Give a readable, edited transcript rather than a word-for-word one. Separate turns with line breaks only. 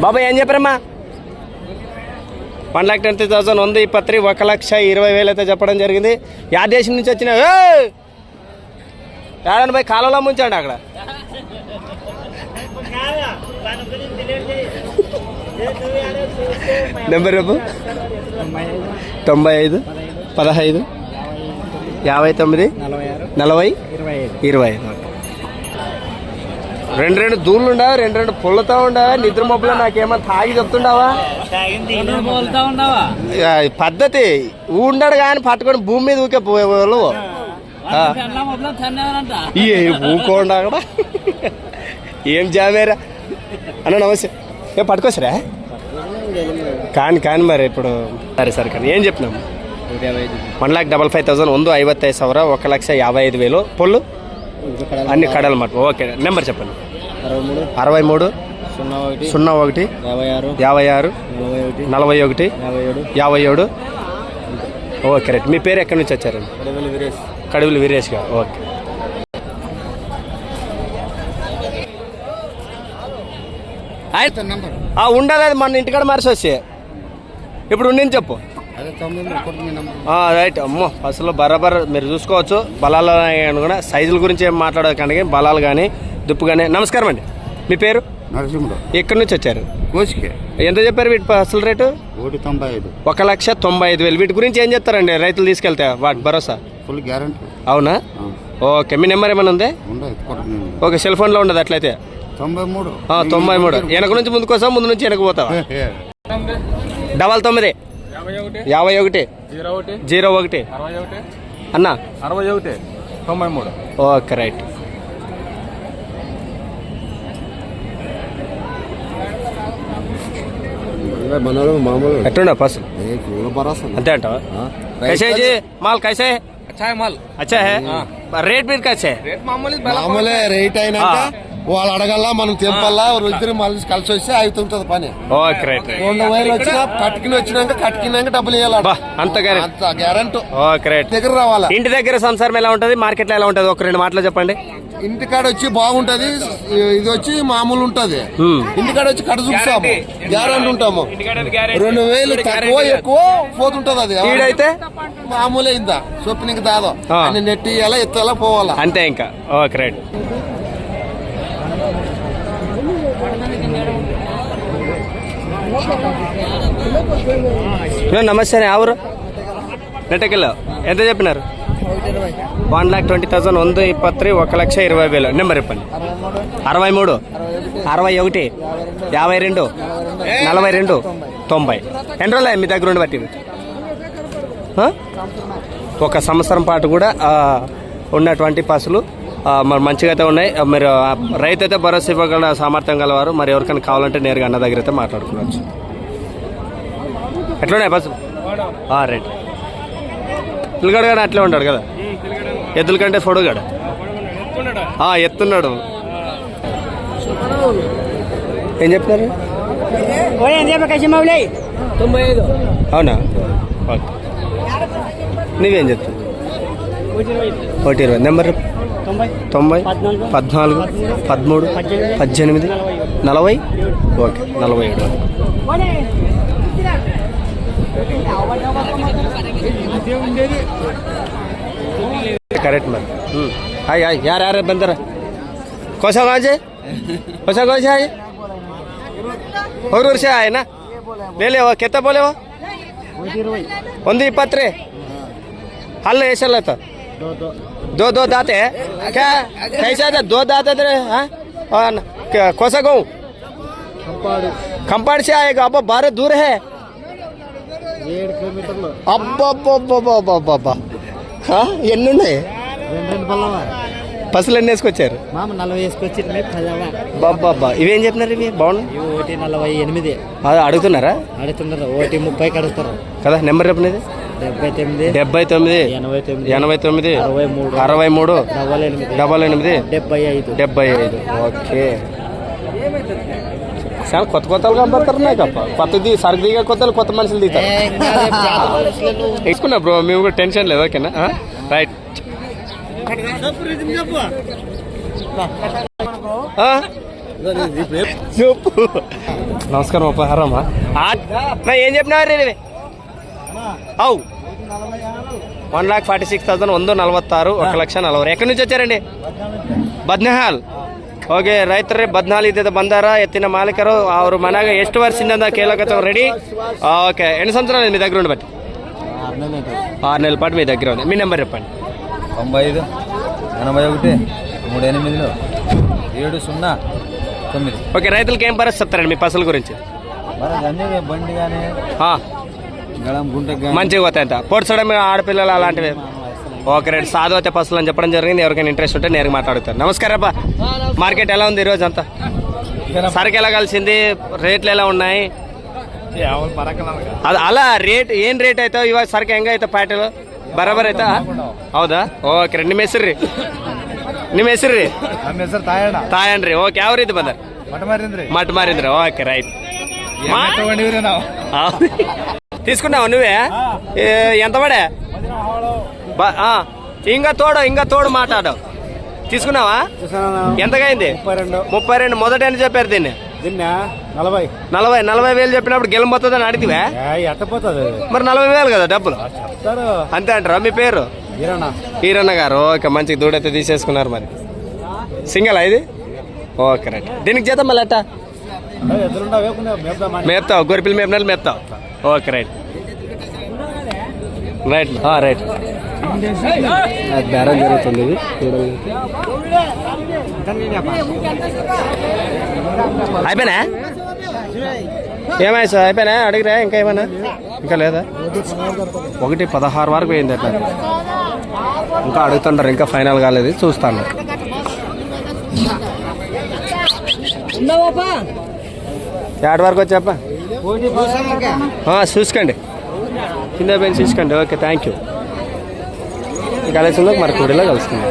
బాబాయ్ ఏం చెప్పారమ్మా? 1,20,000 ఉంది. 1,20,000 అయితే చెప్పడం జరిగింది. యా దేశం నుంచి వచ్చిన ఏడాది పోయి కాలంలో ముంచండి అక్కడ. నెంబర్ రేపు 95 15 59 40 25. రెండు దూళ్ళు ఉండవా, రెండు పుల్లతో ఉండవా, నిద్ర మబ్బులో నాకేమన్నా తాగి చెప్తుండవా? పద్ధతి ఉండడు కానీ పట్టుకొని భూమి మీద ఊకే పోయేవాళ్ళు ఊకోండి అక్కడ. ఏం జామేరా అన్న, నమస్తే. ఏ పట్టుకోసరా కానీ మరి ఇప్పుడు సరే కానీ ఏం చెప్పినాము? 1,55,000 ఉంది. 55,000 1,55,000 పొల్లు అన్ని కడలు మాట. ఓకే, నెంబర్ చెప్పండి. 63 01 56 41 57. Okay right. మీ పేరు ఎక్కడి నుంచి వచ్చారు? కడువులు వీరేష్ గారు. ఓకే. ఉండదు, అది మన ఇంటికాడ మరిసి వచ్చే ఇప్పుడు ఉండని చెప్పు. రైట్. అమ్మో అసలు బరాబర్ మీరు చూసుకోవచ్చు. బలాలు కూడా సైజుల గురించి ఏం మాట్లాడకండి, బలాలు కానీ దుప్పు కానీ. నమస్కారం అండి, మీ పేరు?
నరసింహుడు.
ఎక్కడి నుంచి వచ్చారు?
కోసికే.
ఎంత చెప్పారు వీటి అసలు రేటు?
1,95,000.
వీటి గురించి ఏం చెప్తారండి రైతులు తీసుకెళ్తే? వాటి భరోసా
ఫుల్ గ్యారంటీ.
అవునా? ఓకే. మీ నెంబర్ ఏమైనా ఉంది? ఓకే, సెల్ ఫోన్లో ఉండదు అట్లయితే. 93 వెనక నుంచి ముందుకు వస్తావా, ముందు నుంచి వెనక పోతావా? 99 51 01 అన్నా
61 93.
Okay right. ఎట్లుండ పసు అంతే అంటావా? कैसे जी माल कैसे है?
अच्छा है माल.
अच्छा है. रेट भी कैसे है?
रेट मामूली
మామూలే రేట్ అయినాక వాళ్ళు అడగల్లా, మనం తెంపల్లా. ఇద్దరు మళ్ళీ కలిసి వస్తే అవుతుంటది పని.
Okay right.
2 వైర్లు వచ్చినా కట్టుకున్నాక డబ్బులు ఇవ్వాలి.
అంత
గ్యారంటీ.
Okay right.
దగ్గర రావాలా.
ఇంటి దగ్గర సంసారం ఎలా ఉంటది, మార్కెట్ లో ఎలా ఉంటది? ఒక 2 మాటలు చెప్పండి.
ఇంటికాడ వచ్చి బాగుంటది, ఇది వచ్చి మామూలు ఉంటది. ఇంటికాడ వచ్చి కడ చూస్తాము, గ్యారంటీ ఉంటాము. 2,000 తక్కువ ఎక్కువ పోతుంటది. అది
ఈడైతే
మామూలే. ఇంత చొప్పునికి దాదో నెట్టి ఎలా ఎత్తలా పోవాలా
అంతే. ఇంకా ఓకే రైట్. నమస్తే. ఎవరు నెట్టకెళ్ళా ఎంత చెప్పినారు? 1,20,000 ఉంది. 1,20,000. నెంబర్ చెప్పండి. 63 61 52 42 90. ఎన్ని రోజులు మీ దగ్గర ఉండి బట్టి? 1 సంవత్సరం పాటు కూడా ఉన్నటువంటి పశువులు మరి మంచిగా అయితే ఉన్నాయి. మీరు రైతు అయితే భరోసా ఇవ్వగల సామర్థ్యం గలవారు. మరి ఎవరికైనా కావాలంటే నేరుగా అన్న దగ్గర అయితే మాట్లాడుకోవచ్చు. ఎట్లున్నాయి పశువులు? రైట్. పిల్లగాడు కానీ అట్లే ఉంటాడు కదా, ఎద్దుల కంటే పొడుగాడు. ఎత్తున్నాడు. ఏం చెప్తున్నారు? అవునా? ఓకే. నువ్వేం చెప్తావు? 120. నెంబర్ 90 14 13 18 40. ఓకే 47. Correct ma'am. हाय हाय यार यार बंदर कौसा गाँव से आए? और से आए ना? ले ले वो कितना बोले वो? 1,20,000 हल ऐसा लेता दो दाते है क्या? कैसा था? 2 दाते थे. कौसा गाँव? खंपाड़ से आएगा. अब 12 दूर है.
7 కిలోమీటర్లు.
అబ్బా ఎన్ని ఉన్నాయి?
2
పసులు ఎన్ని వేసుకొచ్చారు?
40 వేసుకొచ్చి.
బాబా ఇవేం చెప్పినారు? ఇవి బాగున్నాయి.
1,48.
అది అడుగుతున్నారా?
అడుగుతున్నారు. 1,30కి అడుగుతారు
కదా. నెంబర్ చెప్పినది
79
89
89
63 88
75
75. ఓకే. చాలా కొత్తలు కనపడతారు నాకు. కొత్తది సరుకు దిగా కొత్త మనుషులు దిగుతారు. తీసుకున్నా బ్రో, మేము కూడా టెన్షన్ లేదు. ఓకేనా? రైట్. చెప్పు. నమస్కారం ఉపహారమ్మా. ఏం చెప్పినారు ఇవి? అవు 1,46,146 1,40,000. ఎక్కడి నుంచి వచ్చారండి? ಬದ್ನೆಹಾಲ್. ಓಕೆ ರೈತರೇ, ಬದ್ನಾಲ್ ಇದ್ದಿದ್ದ ಬಂದಾರ, ಎತ್ತಿನ ಮಾಲೀಕರು. ಅವರು ಮನೆಗೆ ಎಷ್ಟು ವರ್ಷದಿಂದ ಕೇಳಕತ್ತವ್ರು ರೆಡಿ. ఓకే, ఎన్ని సంవత్సరాలు మీ దగ్గర ఉండి బట్టి? 6 నెలల పాటు మీ దగ్గర ఉంది. మీ నెంబర్ చెప్పండి.
95 81 38 709.
ఓకే, రైతులకి ఏం పరిస్థితి చెప్తారండి మీ పసల గురించి?
అన్నీ బండి కానీ గళం గుంటకు కానీ
మంచిగా పోతాయంట. పొడిచడం ఆడపిల్లలు అలాంటివి. ఓకే రైట్, సాధువతే పసులు అని చెప్పడం జరిగింది. ఎవరికైనా ఇంట్రెస్ట్ ఉంటే నేరుగా మాట్లాడుతారు. నమస్కారం అబ్బా. మార్కెట్ ఎలా ఉంది ఈరోజు అంతా? సరుకు ఎలా కలిసింది? రేట్లు ఎలా ఉన్నాయి? అది అలా ರೇಟ್ ಏನ್ ರೇಟ್ ಆಯ್ತಾವ ಇವಾಗ? ಸರಕು ಹೆಂಗೈತೆ ಪ್ಯಾಟಲ್ ಬರಬರ್ ಆಯ್ತಾ? ಹೌದಾ? ಓಕೆ ರೀ. ನಿಮ್ಮ ಹೆಸರು ರೀ? ನಿಮ್ಮ ಹೆಸರು ರೀ?
ನಮ್ಮ ಹೆಸರು ತಾಯಣ್ಣ.
ತಾಯಣ್ರಿ. ಓಕೆ, ಯಾವ ರೀತಿ ಬಂದಾರ? మట్ మారింద్ర. Okay right.
తಗೊಂಡಿವ್ರಿ ನಾವು.
తీసుకున్నావు నువ్వే? ఎంత పడే? ఇంకా తోడు మాట్లాడు. తీసుకున్నావా? ఎంతకైంది? 32. మొదట అని చెప్పారు దీన్ని? 40,000 చెప్పినప్పుడు గెలుమొస్తుందని అడిగివే? మరి 40,000 కదా డబ్బులు. అంతే అంటారా? మీ పేరు? ఈరన్న గారు. ఓకే, మంచి దూడైతే తీసేసుకున్నారు. మరి సింగల్ ఇది? Okay right. దీనికి చేద్దాం మళ్ళీ అట్ట మేపుతావు? గొర్రెపిల్లి మేపినట్లు మేపుతావు. Okay right right right. బేరం జరుగుతుంది. అయిపోయినా? ఏమై సార్ అయిపోయినా? అడిగిరా ఇంకా ఏమైనా? ఇంకా లేదా? 1,16 వరకు పోయింది. అట్లా ఇంకా అడుగుతుంటారు, ఇంకా ఫైనల్ కాలేదు, చూస్తాను. ఏడు వరకు వచ్చాపా? చూసుకోండి, కింద పోయి చూసుకోండి. Okay, thank you. కలిసి మరి కూడీలో కలుస్తుంది.